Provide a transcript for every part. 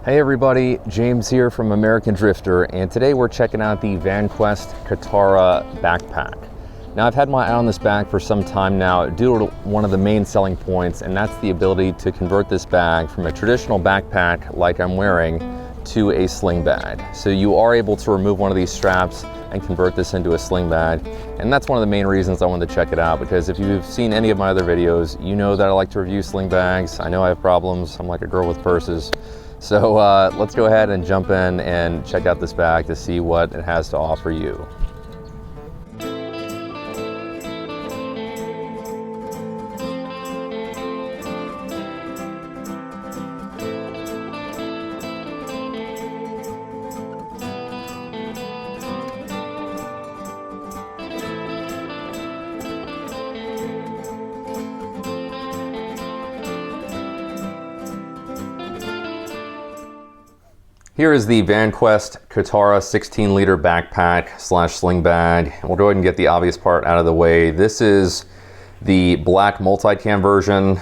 Hey everybody, James here from American Drifter, and today we're checking out the Vanquest Katara backpack. Now I've had my eye on this bag for some time now due to one of the main selling points, and that's the ability to convert this bag from a traditional backpack like I'm wearing to a sling bag. So you are able to remove one of these straps and convert this into a sling bag, and that's one of the main reasons I wanted to check it out, because if you've seen any of my other videos, you know that I like to review sling bags. I know I have problems. I'm like a girl with purses. So let's go ahead and jump in and check out this bag to see what it has to offer you. Here is the Vanquest Katara 16-liter backpack slash sling bag. We'll go ahead and get the obvious part out of the way. This is the black multicam version,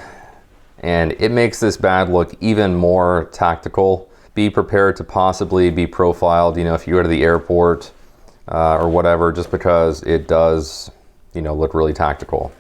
and it makes this bag look even more tactical. Be prepared to possibly be profiled, if you go to the airport or whatever, just because it does, look really tactical.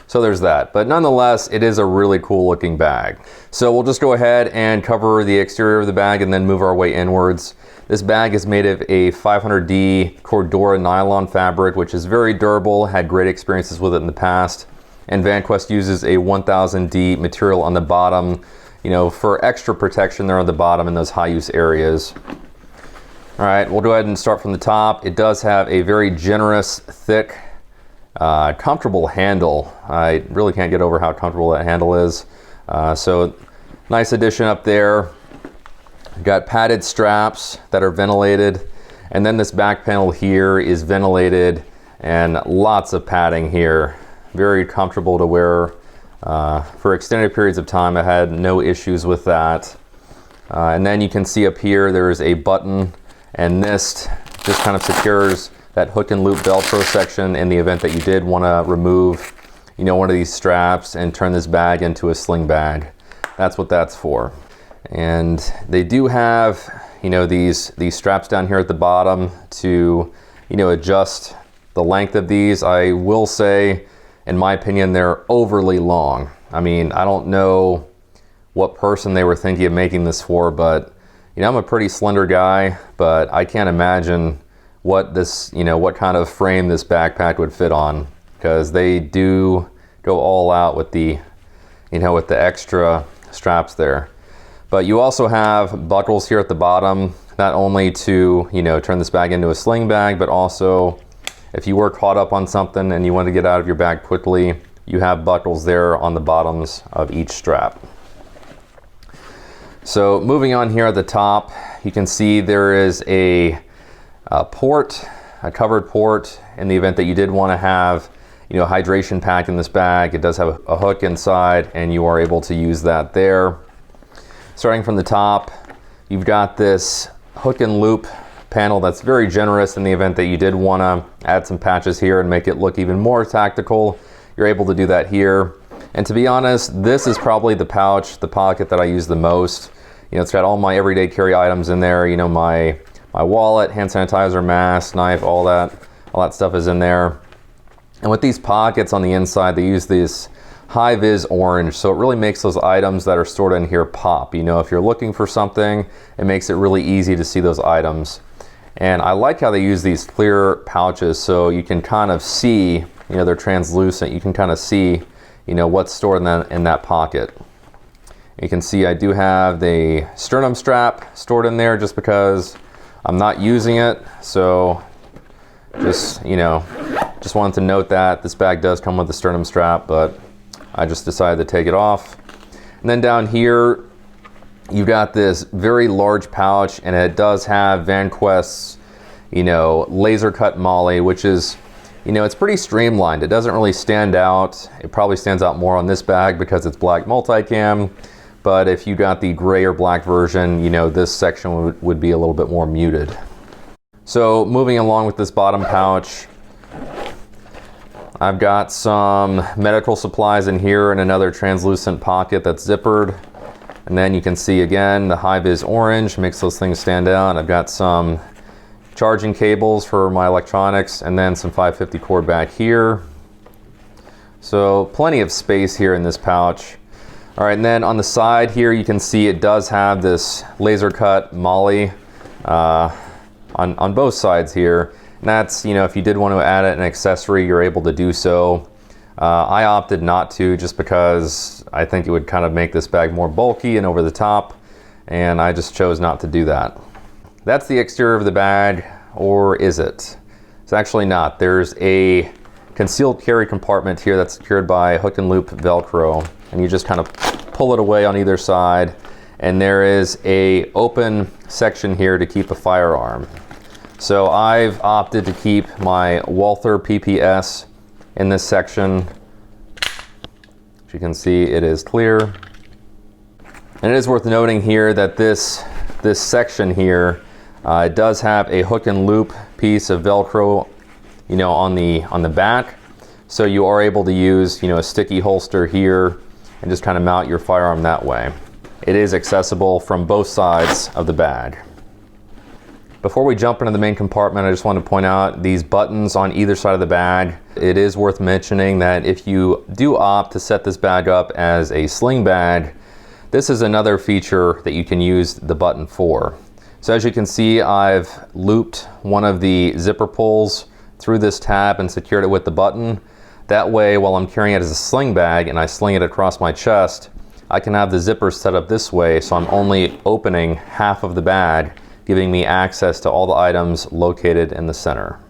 So there's that, but nonetheless, it is a really cool looking bag. So we'll just go ahead and cover the exterior of the bag and then move our way inwards. This bag is made of a 500D Cordura nylon fabric, which is very durable, had great experiences with it in the past. And Vanquest uses a 1000D material on the bottom, for extra protection there on the bottom in those high use areas. All right, we'll go ahead and start from the top. It does have a very generous, thick, comfortable handle. I really can't get over how comfortable that handle is. So nice addition up there. Got padded straps that are ventilated, and then this back panel here is ventilated and lots of padding here. Very comfortable to wear for extended periods of time. I had no issues with that. And then you can see up here there is a button, and this just kind of secures that hook and loop Velcro section in the event that you did want to remove, one of these straps and turn this bag into a sling bag. That's what that's for. And they do have, these straps down here at the bottom to, adjust the length of these. I will say, in my opinion, they're overly long. I mean, I don't know what person they were thinking of making this for, but, I'm a pretty slender guy, but I can't imagine what this, what kind of frame this backpack would fit on, because they do go all out with the, with the extra straps there. But you also have buckles here at the bottom, not only to, turn this bag into a sling bag, but also if you were caught up on something and you want to get out of your bag quickly, you have buckles there on the bottoms of each strap. So moving on here at the top, you can see there is a port, a covered port, in the event that you did want to have, hydration pack in this bag. It does have a hook inside, and you are able to use that there. Starting from the top, you've got this hook and loop panel that's very generous in the event that you did want to add some patches here and make it look even more tactical. You're able to do that here. And to be honest, this is probably the pocket that I use the most. It's got all my everyday carry items in there, my wallet, hand sanitizer, mask, knife, all that stuff is in there. And with these pockets on the inside, they use this high-vis orange, so it really makes those items that are stored in here pop. If you're looking for something, it makes it really easy to see those items. And I like how they use these clear pouches, so you can kind of see, they're translucent. You can kind of see, what's stored in that pocket. You can see I do have the sternum strap stored in there just because I'm not using it, so just wanted to note that this bag does come with the sternum strap, but I just decided to take it off. And then down here, you've got this very large pouch, and it does have Vanquest's, laser cut MOLLE, which is, it's pretty streamlined. It doesn't really stand out. It probably stands out more on this bag because it's black multicam. But if you got the gray or black version, this section would be a little bit more muted. So moving along with this bottom pouch, I've got some medical supplies in here and another translucent pocket that's zippered. And then you can see again the high-vis orange makes those things stand out. I've got some charging cables for my electronics and then some 550 cord back here. So plenty of space here in this pouch. All right, and then on the side here you can see it does have this laser cut MOLLE on both sides here. And that's, you know, if you did want to add an accessory, you're able to do so. I opted not to just because I think it would kind of make this bag more bulky and over the top, and I just chose not to do that. That's the exterior of the bag, or is it? It's actually not. There's a concealed carry compartment here that's secured by hook and loop Velcro, and you just kind of pull it away on either side, and there is a open section here to keep a firearm. So I've opted to keep my Walther PPS in this section. As you can see, it is clear. And it is worth noting here that this section here, it does have a hook and loop piece of Velcro, you know, on the back. So you are able to use, you know, a sticky holster here and just kind of mount your firearm that way. It is accessible from both sides of the bag. Before we jump into the main compartment, I just want to point out these buttons on either side of the bag. It is worth mentioning that if you do opt to set this bag up as a sling bag, this is another feature that you can use the button for. So as you can see, I've looped one of the zipper pulls through this tab and secured it with the button. That way, while I'm carrying it as a sling bag and I sling it across my chest, I can have the zippers set up this way so I'm only opening half of the bag, giving me access to all the items located in the center.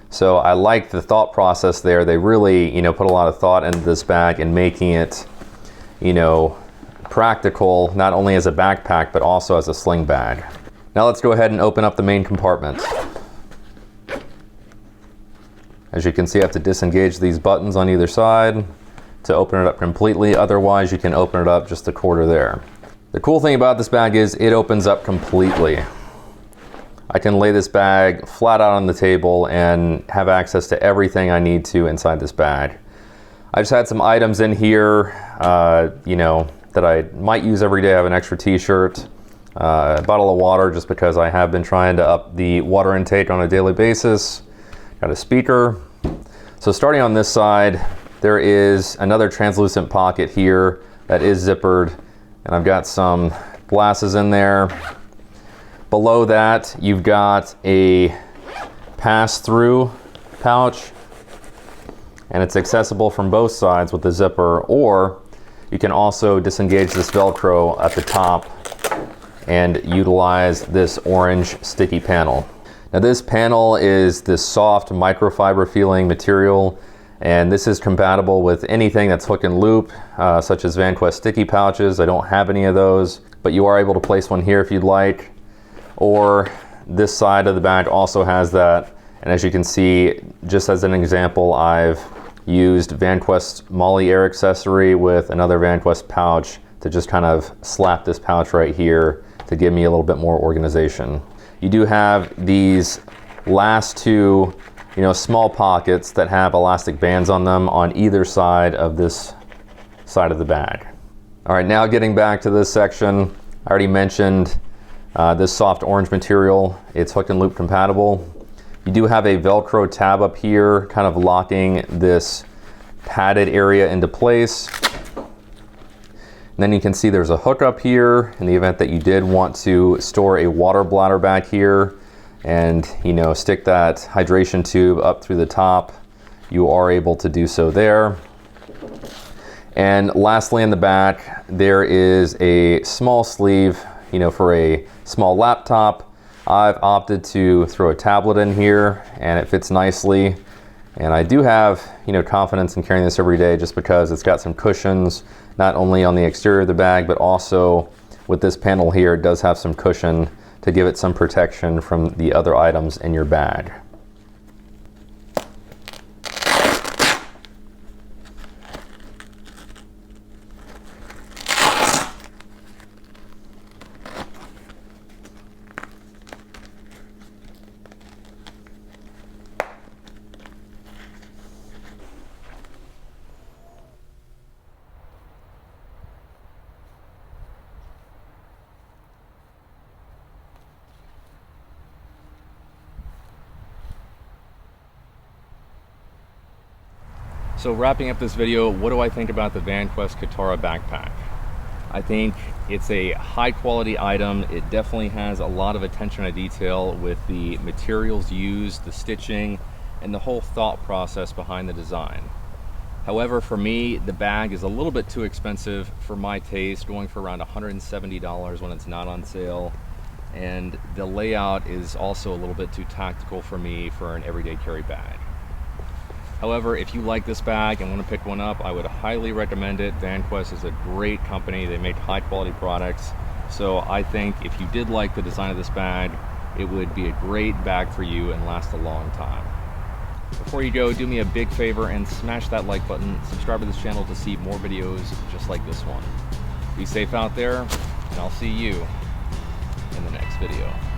So I like the thought process there. They really, you know, put a lot of thought into this bag and making it, you know, practical, not only as a backpack, but also as a sling bag. Now let's go ahead and open up the main compartment. As you can see, I have to disengage these buttons on either side to open it up completely. Otherwise, you can open it up just a quarter there. The cool thing about this bag is it opens up completely. I can lay this bag flat out on the table and have access to everything I need to inside this bag. I just had some items in here, you know, that I might use every day. I have an extra t-shirt, a bottle of water just because I have been trying to up the water intake on a daily basis. Got a speaker. So starting on this side, there is another translucent pocket here that is zippered, and I've got some glasses in there. Below that, you've got a pass-through pouch, and it's accessible from both sides with the zipper, or you can also disengage this Velcro at the top and utilize this orange sticky panel. Now this panel is this soft microfiber feeling material, and this is compatible with anything that's hook and loop, such as Vanquest sticky pouches. I don't have any of those, but you are able to place one here if you'd like. Or this side of the bag also has that. And as you can see, just as an example, I've used Vanquest MOLLE air accessory with another Vanquest pouch to just kind of slap this pouch right here to give me a little bit more organization. You do have these last two, you know, small pockets that have elastic bands on them on either side of this side of the bag. All right, now getting back to this section, I already mentioned this soft orange material. It's hook and loop compatible. You do have a Velcro tab up here, kind of locking this padded area into place. And then you can see there's a hook up here in the event that you did want to store a water bladder back here and, you know, stick that hydration tube up through the top. You are able to do so there. And lastly, in the back, there is a small sleeve, you know, for a small laptop. I've opted to throw a tablet in here and it fits nicely. And I do have, you know, confidence in carrying this every day just because it's got some cushions, not only on the exterior of the bag, but also with this panel here, it does have some cushion to give it some protection from the other items in your bag. So wrapping up this video, what do I think about the Vanquest Katara backpack? I think it's a high quality item. It definitely has a lot of attention to detail with the materials used, the stitching, and the whole thought process behind the design. However, for me, the bag is a little bit too expensive for my taste, going for around $170 when it's not on sale. And the layout is also a little bit too tactical for me for an everyday carry bag. However, if you like this bag and want to pick one up, I would highly recommend it. Vanquest is a great company. They make high quality products. So I think if you did like the design of this bag, it would be a great bag for you and last a long time. Before you go, do me a big favor and smash that like button. Subscribe to this channel to see more videos just like this one. Be safe out there, and I'll see you in the next video.